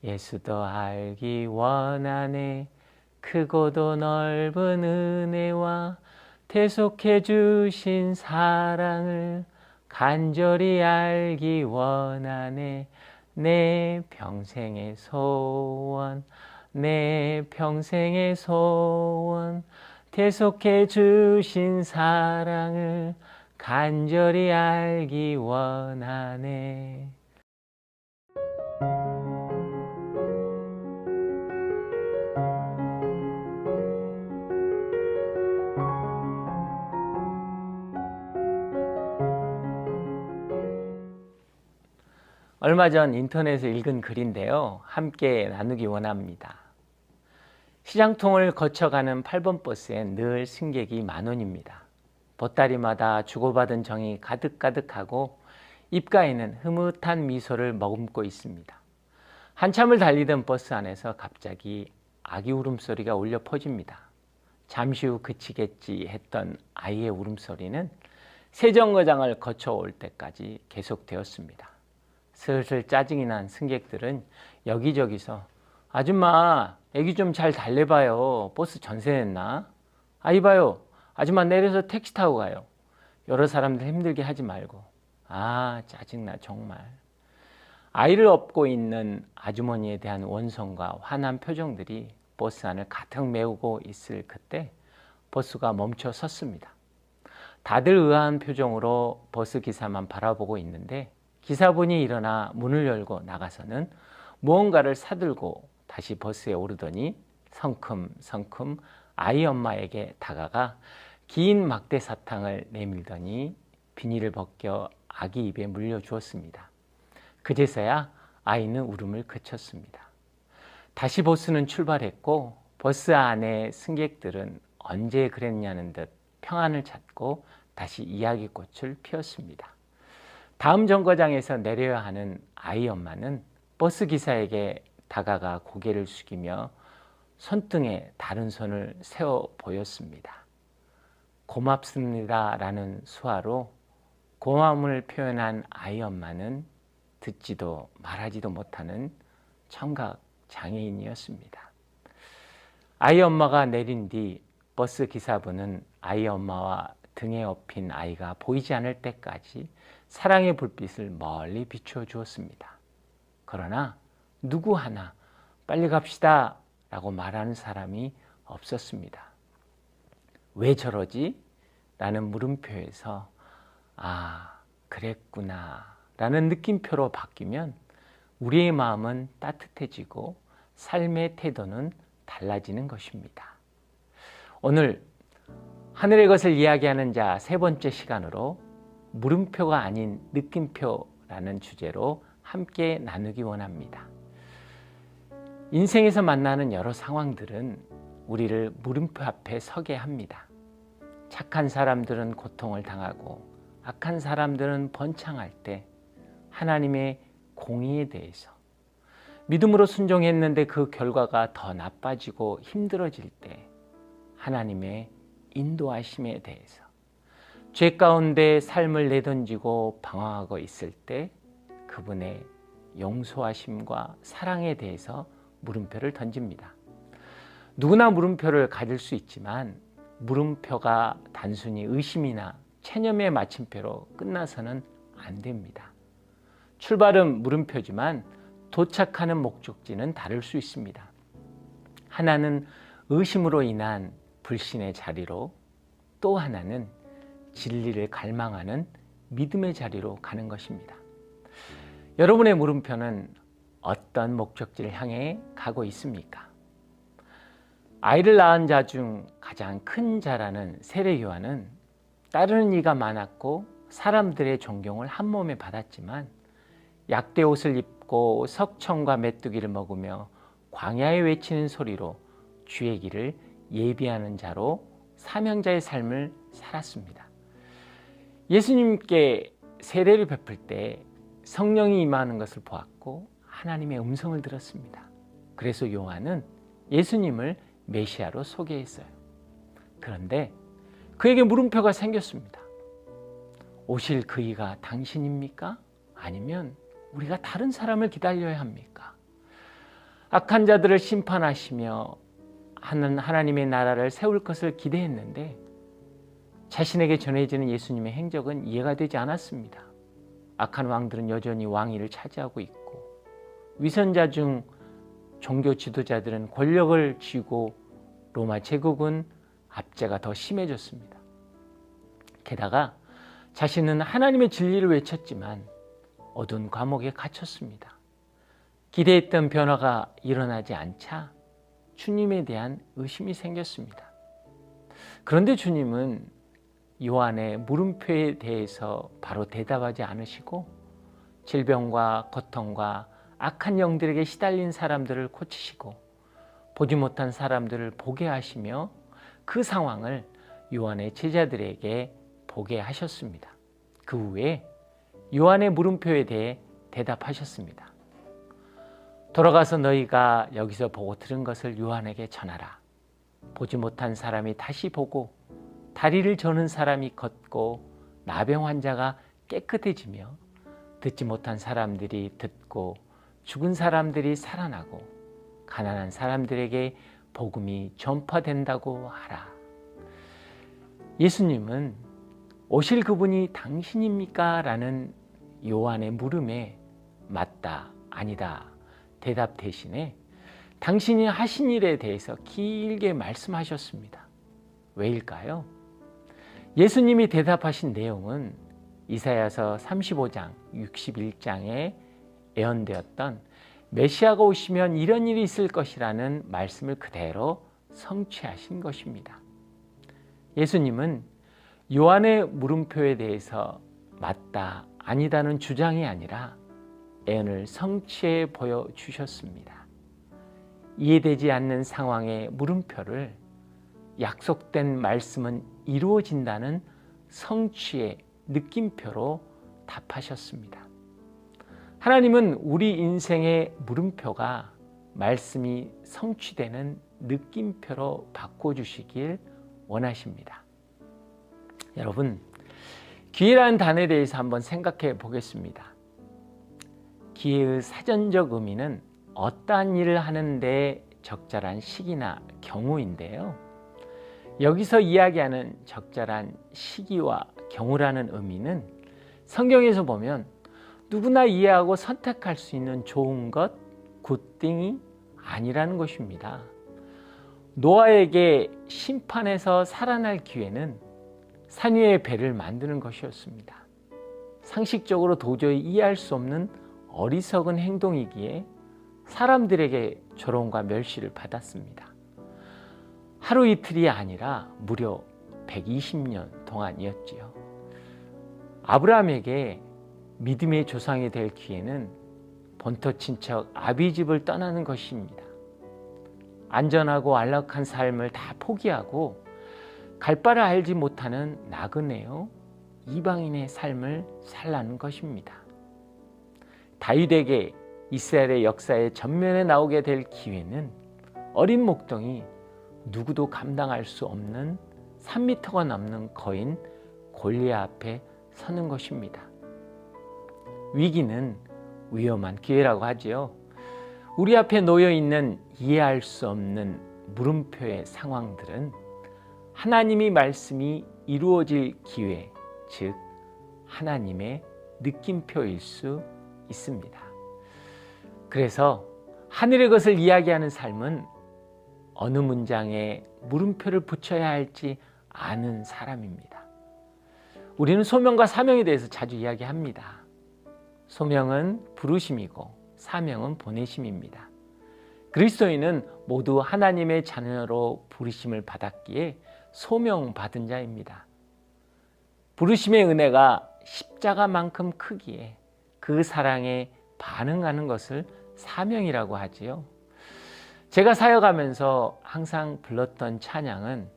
예수도 알기 원하네. 크고도 넓은 은혜와 대속해 주신 사랑을 간절히 알기 원하네. 내 평생의 소원, 내 평생의 소원, 대속해 주신 사랑을 간절히 알기 원하네. 얼마 전 인터넷에서 읽은 글인데요. 함께 나누기 원합니다. 시장통을 거쳐가는 8번 버스엔 늘 승객이 만원입니다. 보따리마다 주고받은 정이 가득가득하고 입가에는 흐뭇한 미소를 머금고 있습니다. 한참을 달리던 버스 안에서 갑자기 아기 울음소리가 울려 퍼집니다. 잠시 후 그치겠지 했던 아이의 울음소리는 세정거장을 거쳐올 때까지 계속되었습니다. 슬슬 짜증이 난 승객들은 여기저기서 아줌마 애기 좀 잘 달래봐요. 버스 전세 냈나? 아 이봐요. 아줌마 내려서 택시 타고 가요. 여러 사람들 힘들게 하지 말고. 아 짜증나 정말. 아이를 업고 있는 아주머니에 대한 원성과 화난 표정들이 버스 안을 가득 메우고 있을 그때 버스가 멈춰 섰습니다. 다들 의아한 표정으로 버스 기사만 바라보고 있는데 기사분이 일어나 문을 열고 나가서는 무언가를 사들고 다시 버스에 오르더니 성큼성큼 아이 엄마에게 다가가 긴 막대 사탕을 내밀더니 비닐을 벗겨 아기 입에 물려주었습니다. 그제서야 아이는 울음을 그쳤습니다. 다시 버스는 출발했고 버스 안의 승객들은 언제 그랬냐는 듯 평안을 찾고 다시 이야기꽃을 피웠습니다. 다음 정거장에서 내려야 하는 아이 엄마는 버스 기사에게 다가가 고개를 숙이며 손등에 다른 손을 세워 보였습니다. 고맙습니다 라는 수화로 고마움을 표현한 아이 엄마는 듣지도 말하지도 못하는 청각 장애인이었습니다. 아이 엄마가 내린 뒤 버스 기사분은 아이 엄마와 등에 업힌 아이가 보이지 않을 때까지 사랑의 불빛을 멀리 비추어 주었습니다. 그러나 누구 하나 빨리 갑시다 라고 말하는 사람이 없었습니다. 왜 저러지? 라는 물음표에서 아 그랬구나 라는 느낌표로 바뀌면 우리의 마음은 따뜻해지고 삶의 태도는 달라지는 것입니다. 오늘 하늘의 것을 이야기하는 자 세 번째 시간으로 물음표가 아닌 느낌표라는 주제로 함께 나누기 원합니다. 인생에서 만나는 여러 상황들은 우리를 물음표 앞에 서게 합니다. 착한 사람들은 고통을 당하고 악한 사람들은 번창할 때 하나님의 공의에 대해서 믿음으로 순종했는데 그 결과가 더 나빠지고 힘들어질 때 하나님의 인도하심에 대해서 죄 가운데 삶을 내던지고 방황하고 있을 때 그분의 용서하심과 사랑에 대해서 물음표를 던집니다. 누구나 물음표를 가질 수 있지만 물음표가 단순히 의심이나 체념의 마침표로 끝나서는 안 됩니다. 출발은 물음표지만 도착하는 목적지는 다를 수 있습니다. 하나는 의심으로 인한 불신의 자리로, 또 하나는 진리를 갈망하는 믿음의 자리로 가는 것입니다. 여러분의 물음표는 어떤 목적지를 향해 가고 있습니까? 아이를 낳은 자 중 가장 큰 자라는 세례요한은 따르는 이가 많았고 사람들의 존경을 한 몸에 받았지만 약대 옷을 입고 석청과 메뚜기를 먹으며 광야에 외치는 소리로 주의 길을 예비하는 자로 사명자의 삶을 살았습니다. 예수님께 세례를 베풀 때 성령이 임하는 것을 보았고 하나님의 음성을 들었습니다. 그래서 요한은 예수님을 메시아로 소개했어요. 그런데 그에게 물음표가 생겼습니다. 오실 그 이가 당신입니까? 아니면 우리가 다른 사람을 기다려야 합니까? 악한 자들을 심판하시며 하나님의 나라를 세울 것을 기대했는데 자신에게 전해지는 예수님의 행적은 이해가 되지 않았습니다. 악한 왕들은 여전히 왕위를 차지하고 있고 위선자 중 종교 지도자들은 권력을 쥐고 로마 제국은 압제가 더 심해졌습니다. 게다가 자신은 하나님의 진리를 외쳤지만 어두운 감옥에 갇혔습니다. 기대했던 변화가 일어나지 않자 주님에 대한 의심이 생겼습니다. 그런데 주님은 요한의 물음표에 대해서 바로 대답하지 않으시고 질병과 고통과 악한 영들에게 시달린 사람들을 고치시고 보지 못한 사람들을 보게 하시며 그 상황을 요한의 제자들에게 보게 하셨습니다. 그 후에 요한의 물음표에 대해 대답하셨습니다. 돌아가서 너희가 여기서 보고 들은 것을 요한에게 전하라. 보지 못한 사람이 다시 보고 다리를 저는 사람이 걷고 나병 환자가 깨끗해지며 듣지 못한 사람들이 듣고 죽은 사람들이 살아나고 가난한 사람들에게 복음이 전파된다고 하라. 예수님은 오실 그분이 당신입니까? 라는 요한의 물음에 맞다, 아니다 대답 대신에 당신이 하신 일에 대해서 길게 말씀하셨습니다. 왜일까요? 예수님이 대답하신 내용은 이사야서 35장, 61장에 예언되었던 메시아가 오시면 이런 일이 있을 것이라는 말씀을 그대로 성취하신 것입니다. 예수님은 요한의 물음표에 대해서 맞다, 아니다는 주장이 아니라 예언을 성취해 보여주셨습니다. 이해되지 않는 상황의 물음표를 약속된 말씀은 이루어진다는 성취의 느낌표로 답하셨습니다. 하나님은 우리 인생의 물음표가 말씀이 성취되는 느낌표로 바꿔주시길 원하십니다. 여러분, 기회라는 단어에 대해서 한번 생각해 보겠습니다. 기회의 사전적 의미는 어떠한 일을 하는데 적절한 시기나 경우인데요. 여기서 이야기하는 적절한 시기와 경우라는 의미는 성경에서 보면 누구나 이해하고 선택할 수 있는 좋은 것, 굿띵이 아니라는 것입니다. 노아에게 심판에서 살아날 기회는 산 위에 배를 만드는 것이었습니다. 상식적으로 도저히 이해할 수 없는 어리석은 행동이기에 사람들에게 조롱과 멸시를 받았습니다. 하루 이틀이 아니라 무려 120년 동안이었지요. 아브라함에게 믿음의 조상이 될 기회는 본토 친척 아비집을 떠나는 것입니다. 안전하고 안락한 삶을 다 포기하고 갈 바를 알지 못하는 나그네요 이방인의 삶을 살라는 것입니다. 다윗에게 이스라엘의 역사의 전면에 나오게 될 기회는 어린 목동이 누구도 감당할 수 없는 3미터가 넘는 거인 골리앗 앞에 서는 것입니다. 위기는 위험한 기회라고 하지요. 우리 앞에 놓여 있는 이해할 수 없는 물음표의 상황들은 하나님의 말씀이 이루어질 기회, 즉 하나님의 느낌표일 수 있습니다. 그래서 하늘의 것을 이야기하는 삶은 어느 문장에 물음표를 붙여야 할지 아는 사람입니다. 우리는 소명과 사명에 대해서 자주 이야기합니다. 소명은 부르심이고 사명은 보내심입니다. 그리스도인은 모두 하나님의 자녀로 부르심을 받았기에 소명받은 자입니다. 부르심의 은혜가 십자가만큼 크기에 그 사랑에 반응하는 것을 사명이라고 하지요. 제가 사역하면서 항상 불렀던 찬양은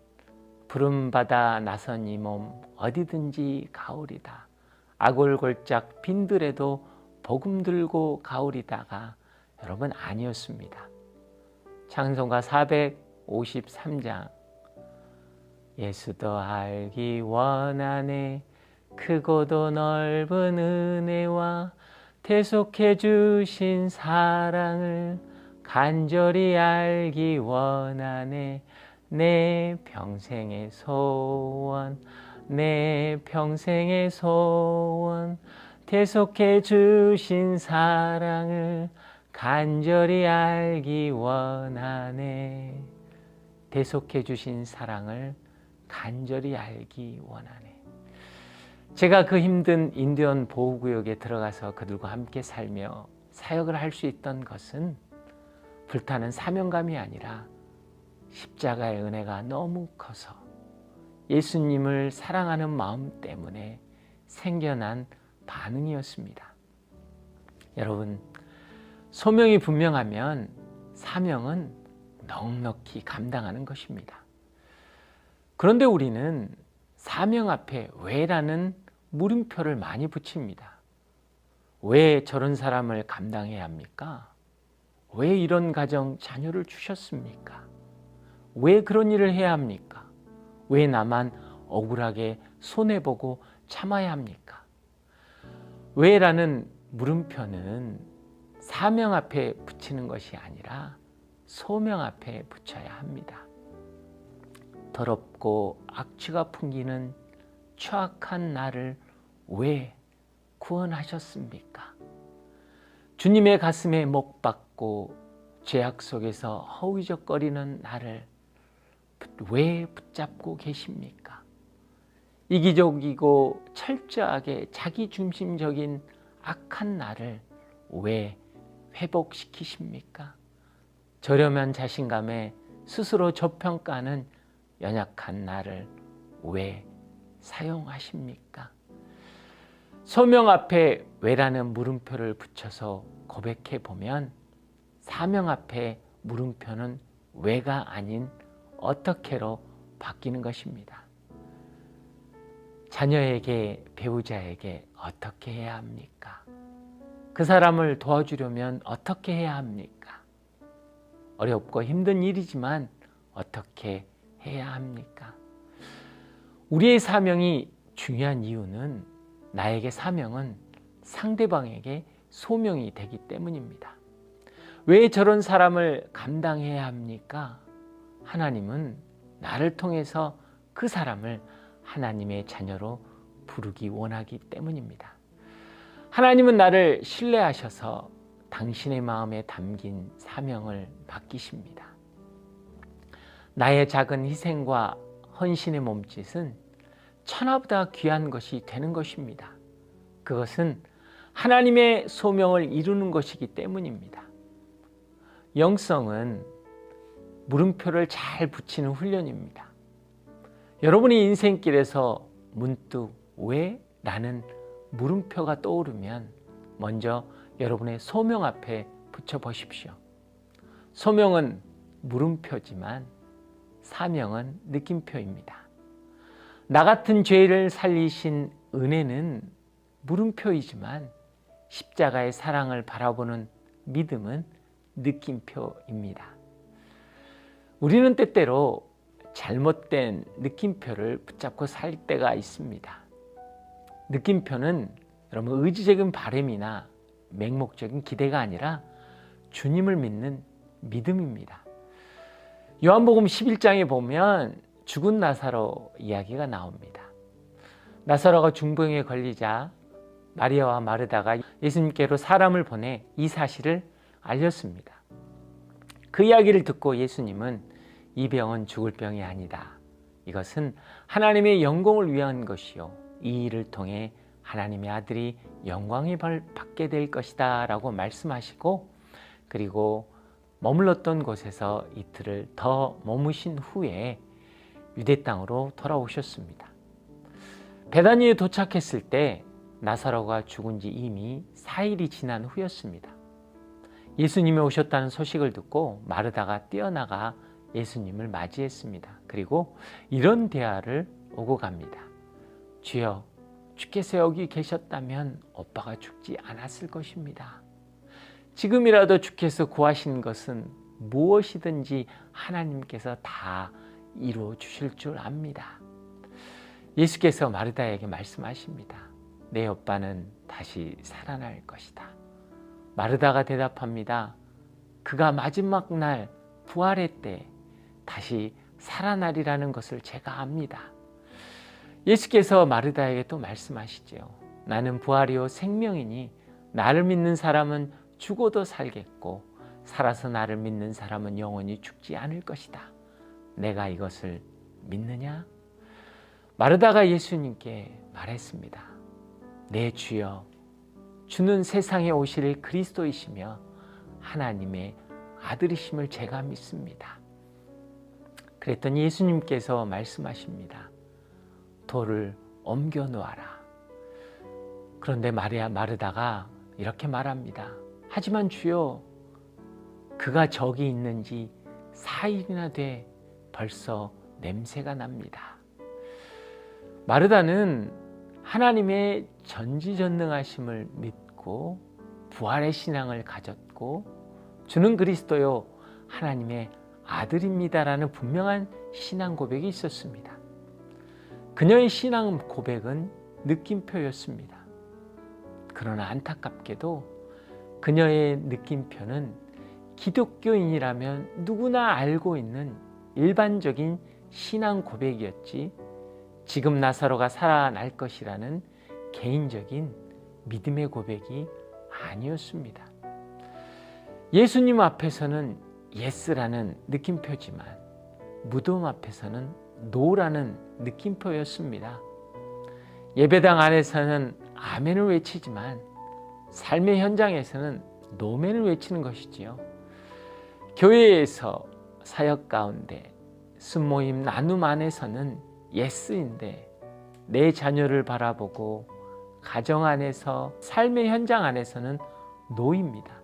부름받아 나선 이 몸 어디든지 가오리다. 아골골짝 빈들에도 복음 들고 가오리다가 여러분 아니었습니다. 찬송가 453장 예수도 알기 원하네 크고도 넓은 은혜와 대속해 주신 사랑을 간절히 알기 원하네. 내 평생의 소원, 내 평생의 소원, 대속해 주신 사랑을 간절히 알기 원하네. 대속해 주신 사랑을 간절히 알기 원하네. 제가 그 힘든 인디언 보호구역에 들어가서 그들과 함께 살며 사역을 할 수 있던 것은 불타는 사명감이 아니라 십자가의 은혜가 너무 커서 예수님을 사랑하는 마음 때문에 생겨난 반응이었습니다. 여러분, 소명이 분명하면 사명은 넉넉히 감당하는 것입니다. 그런데 우리는 사명 앞에 왜라는 물음표를 많이 붙입니다. 왜 저런 사람을 감당해야 합니까? 왜 이런 가정 자녀를 주셨습니까? 왜 그런 일을 해야 합니까? 왜 나만 억울하게 손해보고 참아야 합니까? 왜라는 물음표는 사명 앞에 붙이는 것이 아니라 소명 앞에 붙여야 합니다. 더럽고 악취가 풍기는 추악한 나를 왜 구원하셨습니까? 주님의 가슴에 못 박고 죄악 속에서 허우적거리는 나를 왜 붙잡고 계십니까? 이기적이고 철저하게 자기중심적인 악한 나를 왜 회복시키십니까? 저렴한 자신감에 스스로 저평가하는 연약한 나를 왜 사용하십니까? 소명 앞에 왜라는 물음표를 붙여서 고백해 보면 사명 앞에 물음표는 왜가 아닌 어떻게로 바뀌는 것입니다. 자녀에게, 배우자에게 어떻게 해야 합니까? 그 사람을 도와주려면 어떻게 해야 합니까? 어렵고 힘든 일이지만 어떻게 해야 합니까? 우리의 사명이 중요한 이유는 나에게 사명은 상대방에게 소명이 되기 때문입니다. 왜 저런 사람을 감당해야 합니까? 하나님은 나를 통해서 그 사람을 하나님의 자녀로 부르기 원하기 때문입니다. 하나님은 나를 신뢰하셔서 당신의 마음에 담긴 사명을 맡기십니다. 나의 작은 희생과 헌신의 몸짓은 천하보다 귀한 것이 되는 것입니다. 그것은 하나님의 소명을 이루는 것이기 때문입니다. 영성은 물음표를 잘 붙이는 훈련입니다. 여러분의 인생길에서 문득 왜? 라는 물음표가 떠오르면 먼저 여러분의 소명 앞에 붙여보십시오. 소명은 물음표지만 사명은 느낌표입니다. 나 같은 죄를 살리신 은혜는 물음표이지만 십자가의 사랑을 바라보는 믿음은 느낌표입니다. 우리는 때때로 잘못된 느낌표를 붙잡고 살 때가 있습니다. 느낌표는 여러분 의지적인 바람이나 맹목적인 기대가 아니라 주님을 믿는 믿음입니다. 요한복음 11장에 보면 죽은 나사로 이야기가 나옵니다. 나사로가 중병에 걸리자 마리아와 마르다가 예수님께로 사람을 보내 이 사실을 알렸습니다. 그 이야기를 듣고 예수님은 이 병은 죽을 병이 아니다. 이것은 하나님의 영광을 위한 것이요. 이 일을 통해 하나님의 아들이 영광을 받게 될 것이다 라고 말씀하시고 그리고 머물렀던 곳에서 이틀을 더 머무신 후에 유대 땅으로 돌아오셨습니다. 베다니에 도착했을 때 나사로가 죽은 지 이미 4일이 지난 후였습니다. 예수님이 오셨다는 소식을 듣고 마르다가 뛰어나가 예수님을 맞이했습니다. 그리고 이런 대화를 오고 갑니다. 주여, 주께서 여기 계셨다면 오빠가 죽지 않았을 것입니다. 지금이라도 주께서 구하시는 것은 무엇이든지 하나님께서 다 이루어 주실 줄 압니다. 예수께서 마르다에게 말씀하십니다. 내 오빠는 다시 살아날 것이다. 마르다가 대답합니다. 그가 마지막 날 부활의 때 다시 살아나리라는 것을 제가 압니다. 예수께서 마르다에게 또 말씀하시죠. 나는 부활이요 생명이니 나를 믿는 사람은 죽어도 살겠고 살아서 나를 믿는 사람은 영원히 죽지 않을 것이다. 내가 이것을 믿느냐? 마르다가 예수님께 말했습니다. 내 주여, 주는 세상에 오실 그리스도이시며 하나님의 아들이심을 제가 믿습니다. 그랬더니 예수님께서 말씀하십니다. 돌을 옮겨 놓아라. 그런데 마르다가 이렇게 말합니다. 하지만 주여, 그가 저기 있는지 4일이나 돼 벌써 냄새가 납니다. 마르다는 하나님의 전지전능하심을 믿고 부활의 신앙을 가졌고 주는 그리스도요 하나님의 아들입니다라는 분명한 신앙 고백이 있었습니다. 그녀의 신앙 고백은 느낌표였습니다. 그러나 안타깝게도 그녀의 느낌표는 기독교인이라면 누구나 알고 있는 일반적인 신앙 고백이었지 지금 나사로가 살아날 것이라는 개인적인 믿음의 고백이 아니었습니다. 예수님 앞에서는 예스라는 느낌표지만 무덤 앞에서는 노라는 느낌표였습니다. 예배당 안에서는 아멘을 외치지만 삶의 현장에서는 노멘을 외치는 것이지요. 교회에서 사역 가운데 순모임 나눔 안에서는 예스인데 내 자녀를 바라보고 가정 안에서 삶의 현장 안에서는 노입니다.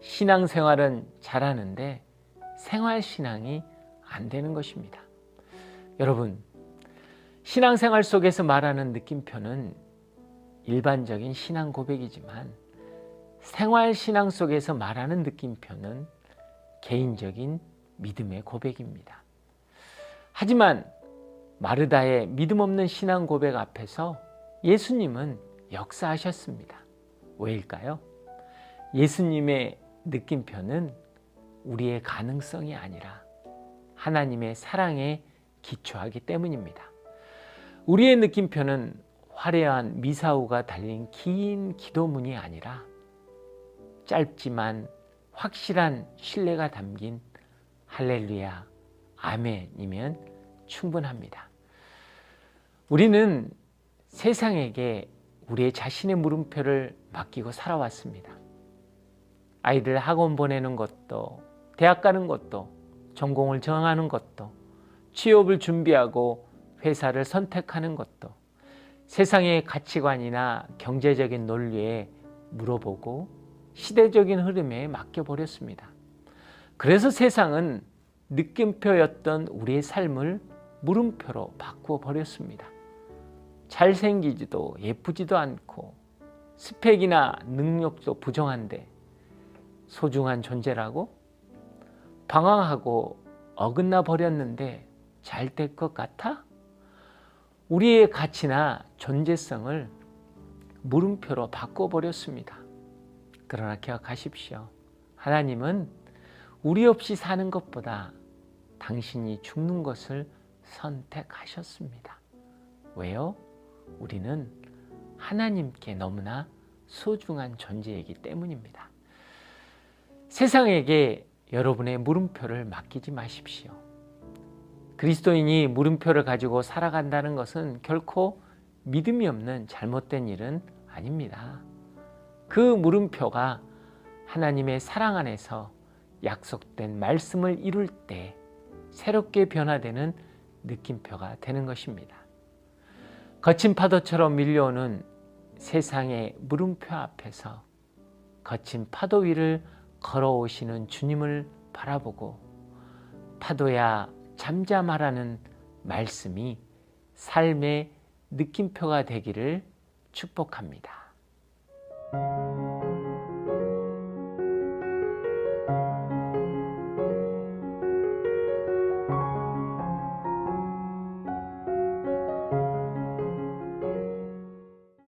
신앙생활은 잘하는데 생활신앙이 안 되는 것입니다. 여러분, 신앙생활 속에서 말하는 느낌표는 일반적인 신앙 고백이지만 생활신앙 속에서 말하는 느낌표는 개인적인 믿음의 고백입니다. 하지만 마르다의 믿음 없는 신앙 고백 앞에서 예수님은 역사하셨습니다. 왜일까요? 예수님의 느낌표는 우리의 가능성이 아니라 하나님의 사랑에 기초하기 때문입니다. 우리의 느낌표는 화려한 미사오가 달린 긴 기도문이 아니라 짧지만 확실한 신뢰가 담긴 할렐루야, 아멘이면 충분합니다. 우리는 세상에게 우리의 자신의 물음표를 맡기고 살아왔습니다. 아이들 학원 보내는 것도, 대학 가는 것도, 전공을 정하는 것도, 취업을 준비하고 회사를 선택하는 것도 세상의 가치관이나 경제적인 논리에 물어보고 시대적인 흐름에 맡겨버렸습니다. 그래서 세상은 느낌표였던 우리의 삶을 물음표로 바꾸어 버렸습니다. 잘생기지도 예쁘지도 않고 스펙이나 능력도 부정한데 소중한 존재라고? 방황하고 어긋나 버렸는데 잘 될 것 같아? 우리의 가치나 존재성을 물음표로 바꿔버렸습니다. 그러나 기억하십시오. 하나님은 우리 없이 사는 것보다 당신이 죽는 것을 선택하셨습니다. 왜요? 우리는 하나님께 너무나 소중한 존재이기 때문입니다. 세상에게 여러분의 물음표를 맡기지 마십시오. 그리스도인이 물음표를 가지고 살아간다는 것은 결코 믿음이 없는 잘못된 일은 아닙니다. 그 물음표가 하나님의 사랑 안에서 약속된 말씀을 이룰 때 새롭게 변화되는 느낌표가 되는 것입니다. 거친 파도처럼 밀려오는 세상의 물음표 앞에서 거친 파도 위를 걸어오시는 주님을 바라보고 파도야 잠잠하라는 말씀이 삶의 느낌표가 되기를 축복합니다.